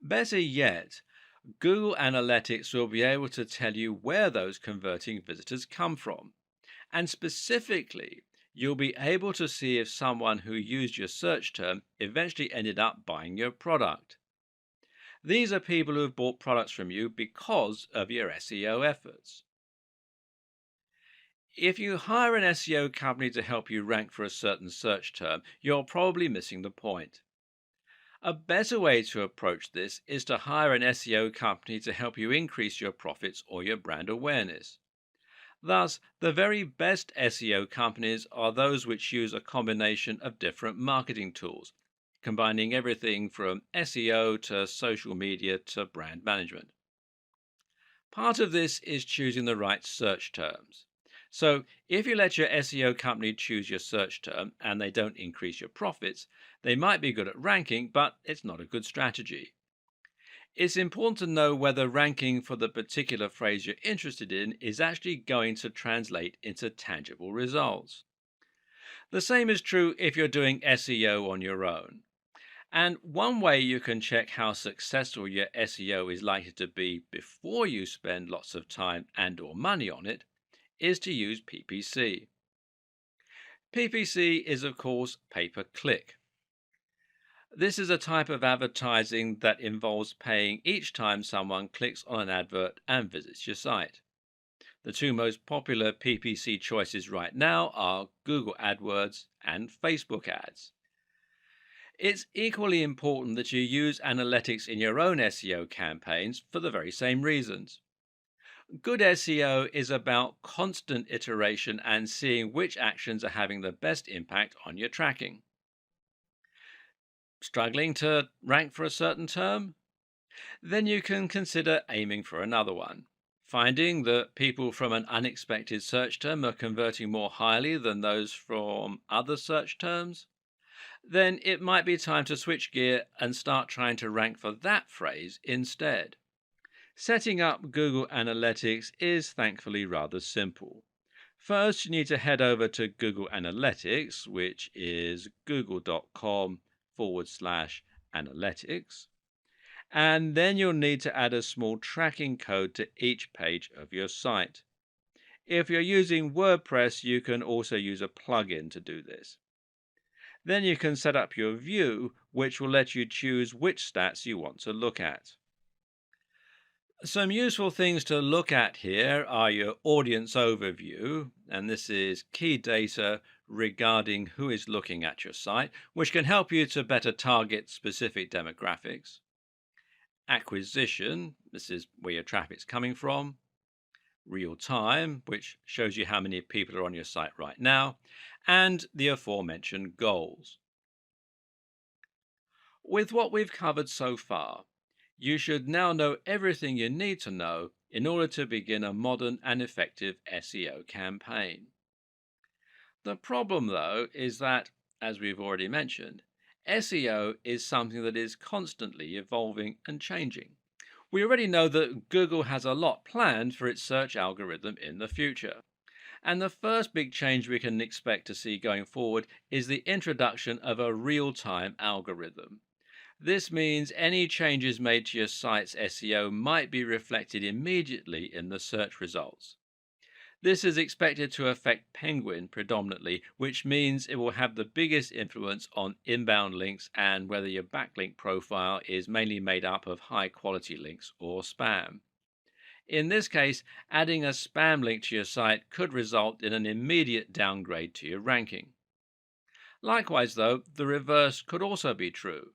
Better yet, Google Analytics will be able to tell you where those converting visitors come from. And specifically, you'll be able to see if someone who used your search term eventually ended up buying your product. These are people who have bought products from you because of your SEO efforts. If you hire an SEO company to help you rank for a certain search term, you're probably missing the point. A better way to approach this is to hire an SEO company to help you increase your profits or your brand awareness. Thus, the very best SEO companies are those which use a combination of different marketing tools, combining everything from SEO to social media to brand management. Part of this is choosing the right search terms. So, if you let your SEO company choose your search term and they don't increase your profits, they might be good at ranking, but it's not a good strategy. It's important to know whether ranking for the particular phrase you're interested in is actually going to translate into tangible results. The same is true if you're doing SEO on your own. And one way you can check how successful your SEO is likely to be before you spend lots of time and or money on it is to use PPC. PPC is of course pay-per-click. This is a type of advertising that involves paying each time someone clicks on an advert and visits your site. The two most popular PPC choices right now are Google AdWords and Facebook ads. It's equally important that you use analytics in your own SEO campaigns for the very same reasons. Good SEO is about constant iteration and seeing which actions are having the best impact on your tracking. Struggling to rank for a certain term? Then you can consider aiming for another one. Finding that people from an unexpected search term are converting more highly than those from other search terms? Then it might be time to switch gear and start trying to rank for that phrase instead. Setting up Google Analytics is thankfully rather simple. First, you need to head over to Google Analytics, which is google.com/analytics. And then you'll need to add a small tracking code to each page of your site. If you're using WordPress, you can also use a plugin to do this. Then you can set up your view, which will let you choose which stats you want to look at. Some useful things to look at here are your audience overview, and this is key data regarding who is looking at your site, which can help you to better target specific demographics. acquisition, this is where your traffic's coming from, real time, which shows you how many people are on your site right now, and the aforementioned goals. With what we've covered so far, you should now know everything you need to know in order to begin a modern and effective SEO campaign. The problem, though, is that, as we've already mentioned, SEO is something that is constantly evolving and changing. We already know that Google has a lot planned for its search algorithm in the future. And the first big change we can expect to see going forward is the introduction of a real time algorithm. This means any changes made to your site's SEO might be reflected immediately in the search results. This is expected to affect Penguin predominantly, which means it will have the biggest influence on inbound links and whether your backlink profile is mainly made up of high quality links or spam. In this case, adding a spam link to your site could result in an immediate downgrade to your ranking. Likewise, though, the reverse could also be true.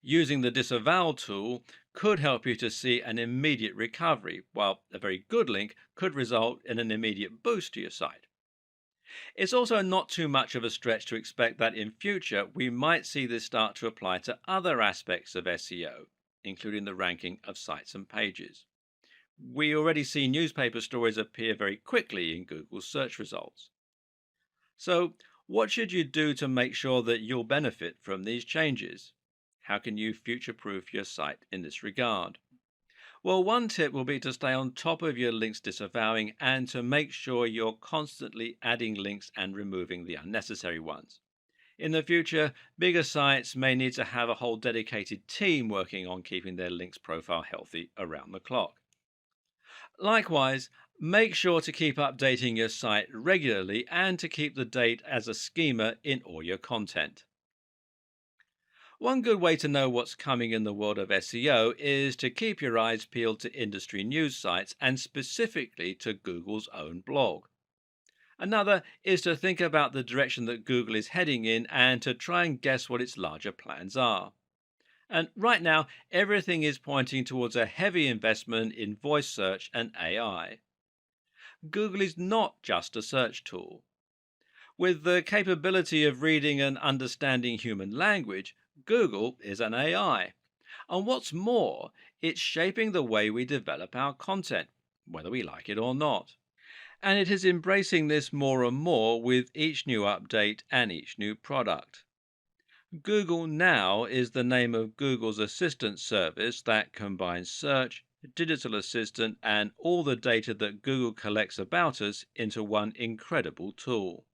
Using the disavow tool could help you to see an immediate recovery, while a very good link could result in an immediate boost to your site. It's also not too much of a stretch to expect that in future we might see this start to apply to other aspects of SEO, including the ranking of sites and pages. We already see newspaper stories appear very quickly in Google's search results. So, what should you do to make sure that you'll benefit from these changes? How can you future-proof your site in this regard? Well, one tip will be to stay on top of your links disavowing and to make sure you're constantly adding links and removing the unnecessary ones. In the future, bigger sites may need to have a whole dedicated team working on keeping their links profile healthy around the clock. Likewise, make sure to keep updating your site regularly and to keep the date as a schema in all your content. One good way to know what's coming in the world of SEO is to keep your eyes peeled to industry news sites and specifically to Google's own blog. Another is to think about the direction that Google is heading in and to try and guess what its larger plans are. And right now, everything is pointing towards a heavy investment in voice search and AI. Google is not just a search tool. With the capability of reading and understanding human language, Google is an AI. And what's more, it's shaping the way we develop our content, whether we like it or not. And it is embracing this more and more with each new update and each new product. Google Now is the name of Google's assistant service that combines search, digital assistant, and all the data that Google collects about us into one incredible tool.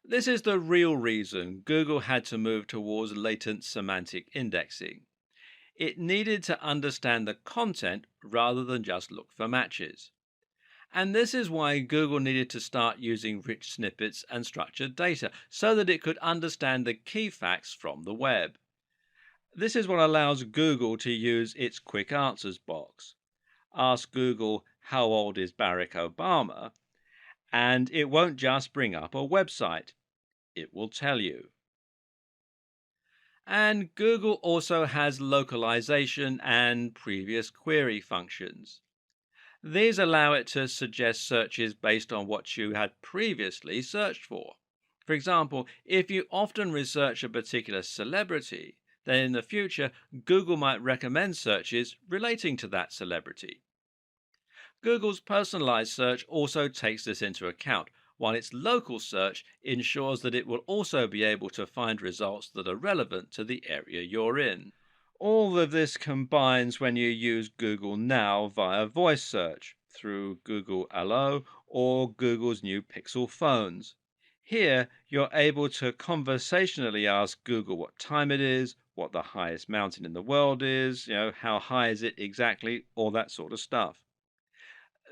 This is the real reason Google had to move towards latent semantic indexing. It needed to understand the content rather than just look for matches. And this is why Google needed to start using rich snippets and structured data so that it could understand the key facts from the web. This is what allows Google to use its quick answers box. Ask Google, how old is Barack Obama? And it won't just bring up a website. It will tell you. And Google also has localization and previous query functions. These allow it to suggest searches based on what you had previously searched for. For example, if you often research a particular celebrity, then in the future, Google might recommend searches relating to that celebrity. Google's personalized search also takes this into account, while its local search ensures that it will also be able to find results that are relevant to the area you're in. All of this combines when you use Google Now via voice search through Google Allo or Google's new Pixel phones. Here, you're able to conversationally ask Google what time it is, what the highest mountain in the world is, how high is it exactly, all that sort of stuff.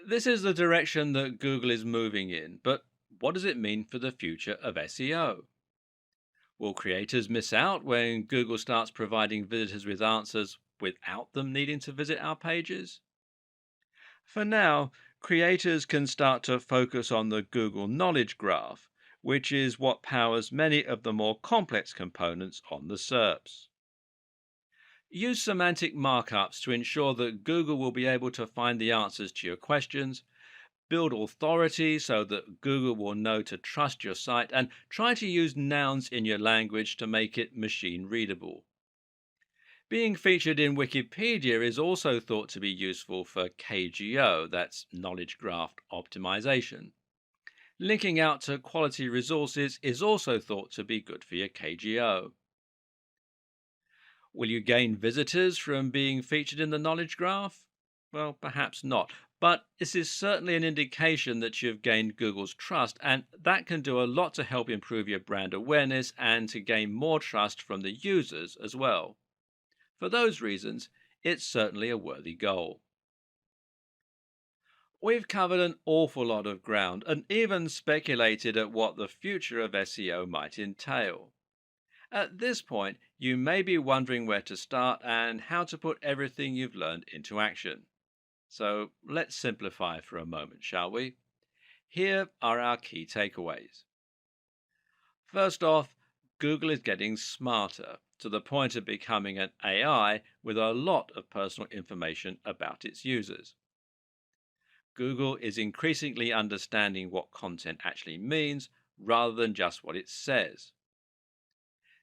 This is the direction that Google is moving in, but what does it mean for the future of SEO? Will creators miss out when Google starts providing visitors with answers without them needing to visit our pages? For now, creators can start to focus on the Google Knowledge Graph, which is what powers many of the more complex components on the SERPs. Use semantic markups to ensure that Google will be able to find the answers to your questions. Build authority so that Google will know to trust your site, and try to use nouns in your language to make it machine readable. Being featured in Wikipedia is also thought to be useful for KGO, that's knowledge graph optimization. Linking out to quality resources is also thought to be good for your KGO. Will you gain visitors from being featured in the knowledge graph? Well, perhaps not, but this is certainly an indication that you've gained Google's trust, and that can do a lot to help improve your brand awareness and to gain more trust from the users as well. For those reasons, it's certainly a worthy goal. We've covered an awful lot of ground and even speculated at what the future of SEO might entail. At this point, you may be wondering where to start and how to put everything you've learned into action. So let's simplify for a moment, shall we? Here are our key takeaways. First off, Google is getting smarter to the point of becoming an AI with a lot of personal information about its users. Google is increasingly understanding what content actually means rather than just what it says.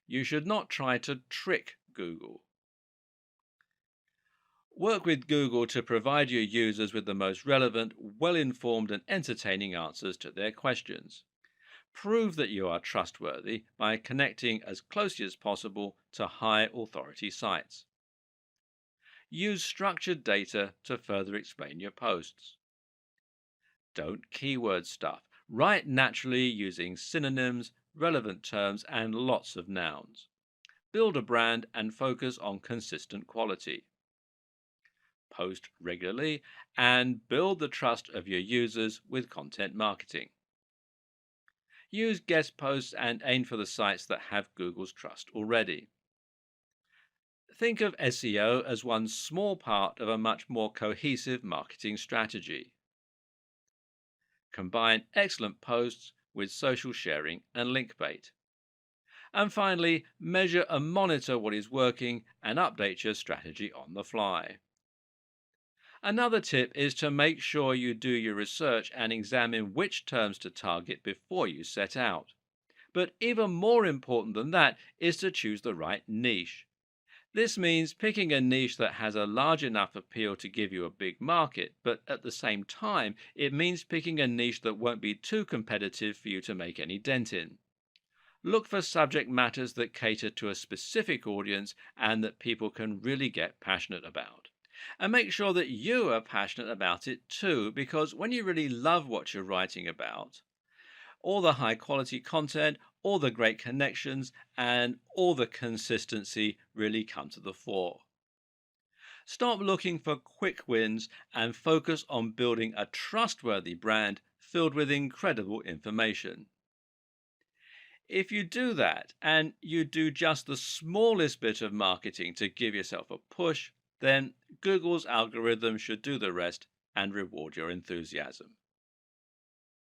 You should not try to trick Google. Work with Google to provide your users with the most relevant, well-informed and entertaining answers to their questions. Prove that you are trustworthy by connecting as closely as possible to high authority sites. Use structured data to further explain your posts. Don't keyword stuff. Write naturally using synonyms, relevant terms, and lots of nouns. Build a brand and focus on consistent quality. Post regularly and build the trust of your users with content marketing. Use guest posts and aim for the sites that have Google's trust already. Think of SEO as one small part of a much more cohesive marketing strategy. Combine excellent posts with social sharing and link bait. And finally, measure and monitor what is working and update your strategy on the fly. Another tip is to make sure you do your research and examine which terms to target before you set out. But even more important than that is to choose the right niche. This means picking a niche that has a large enough appeal to give you a big market, but at the same time, it means picking a niche that won't be too competitive for you to make any dent in. Look for subject matters that cater to a specific audience and that people can really get passionate about. And make sure that you are passionate about it too, because when you really love what you're writing about, all the high quality content, all the great connections, and all the consistency really come to the fore. Stop looking for quick wins and focus on building a trustworthy brand filled with incredible information. If you do that and you do just the smallest bit of marketing to give yourself a push, then Google's algorithm should do the rest and reward your enthusiasm.